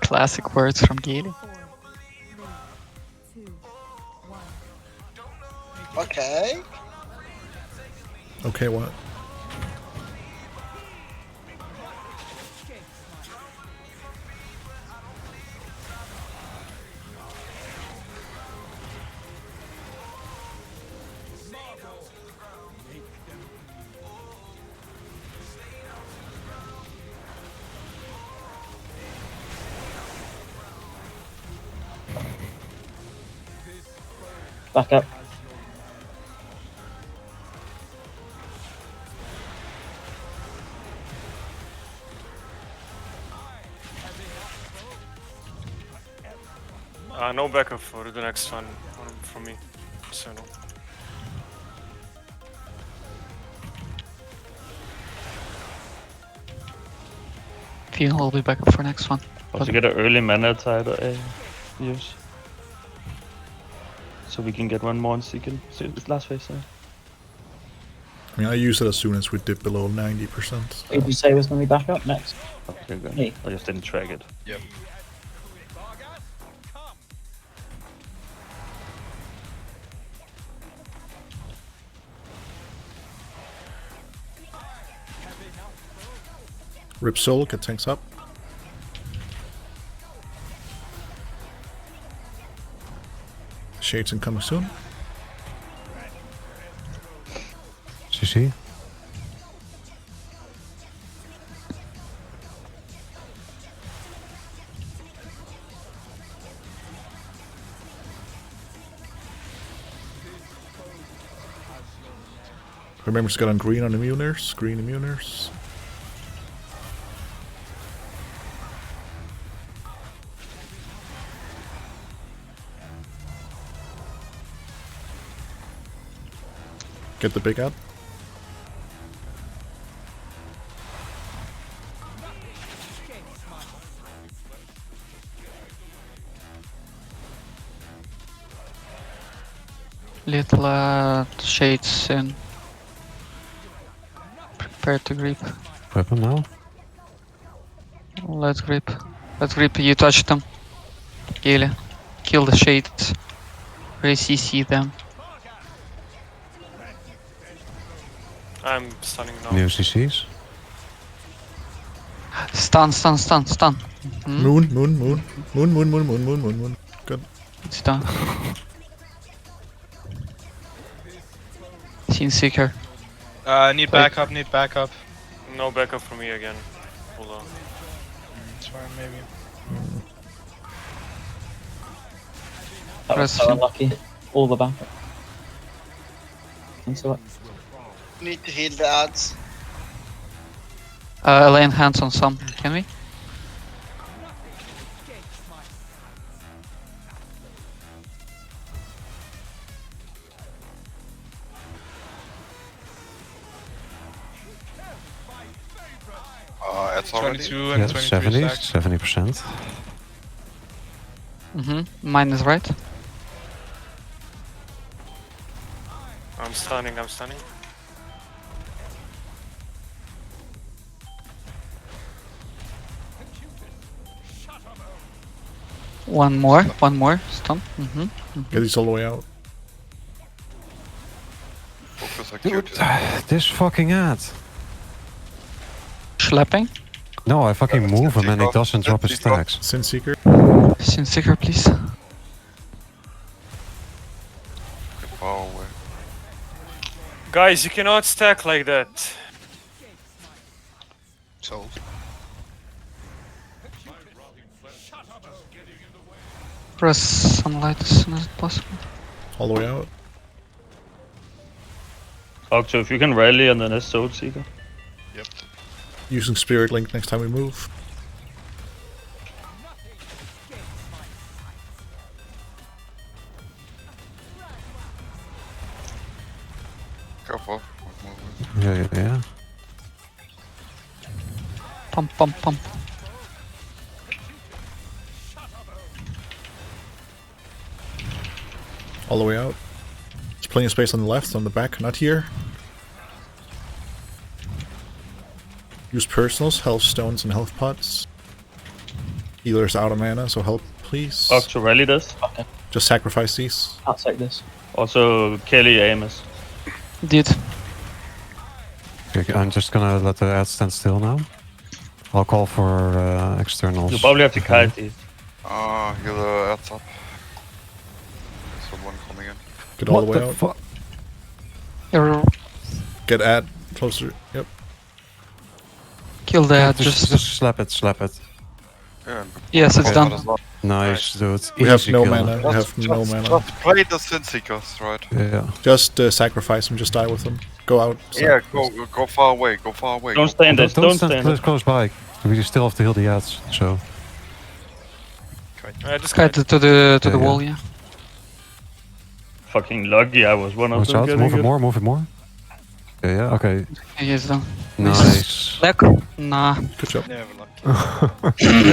Classic words from Gili. Okay. Okay, what? Back up. No backup for the next one from me. So no. Feel will be back up for next one. Also get an early mana tide use. So we can get one more in second. Last phase, sorry. I mean, I use it as soon as we dip below 90%. Who did you say was going to be back up next? Okay, good. Me. I just didn't track it. Yep. Rip Soul, get tanks up. Shades incoming soon. CC. Remember to get on green on immuners. Green immuners. Get the big ad. Little shades in. Prepare to grip. Weapon now. Let's grip. Let's grip. You touch them. Gili. Kill the shades. Re-CC them. I'm stunning now. New CCs. Stun, stun, stun, stun. Moon, moon, moon. Moon, moon, moon, moon, moon, moon, moon. Good. It's done. Scene Seeker. Need backup, need backup. No backup for me again. Hold on. It's fine, maybe. That was so unlucky. All the backup. Thanks a lot. Need to heal the ads. Laying hands on some. Can we? It's already 22 and Yeah, 23 70, stacks. 70%. Mine is right. I'm stunning, I'm stunning. One more stun. Get these all the way out. Focus Dude, acute. this fucking ad. Slapping. No, I fucking move him and he doesn't drop his stacks. Sin Seeker. Scene Seeker, please. Oh, Guys, you cannot stack like that. sold. Press sunlight as soon as possible. All the way out. Octo, if you can rally and then a Soul Seeker. Yep. Using Spirit Link next time we move. Careful. Yeah. Pump, pump, pump. All the way out. There's plenty of space on the left, on the back, not here. Use personals, health stones, and health pots. Healer's out of mana, so help, please. Octo rally this. Okay. Just sacrifice these. I'll take this. Also, Kelly Amos. Did. Okay, I'm just gonna let the ad stand still now. I'll call for externals. You probably have to kite these. Healer adds up. Someone coming in. Get all What the way the out. fuck? Error. Get ad closer. Yep. Kill that. Just slap it, slap it. Yeah, and Yes, it's before done. as well. Nice, dude. We have Easy no kill. mana. We have no Just mana. play the Sin Seekers, right? Yeah. Just sacrifice them. Just die with them. Go out. Yeah, go far away. Go far away. Don't stay in this. Don't Don't stand stay in close, this. close by. We still have to heal the ads, so. Just Kite to the Yeah, wall, yeah. Fucking lucky I was one of Watch them out, getting move it it. more, move it more. Yeah, okay. He is done. Nice. Black? Nah. Good job. Never lucky.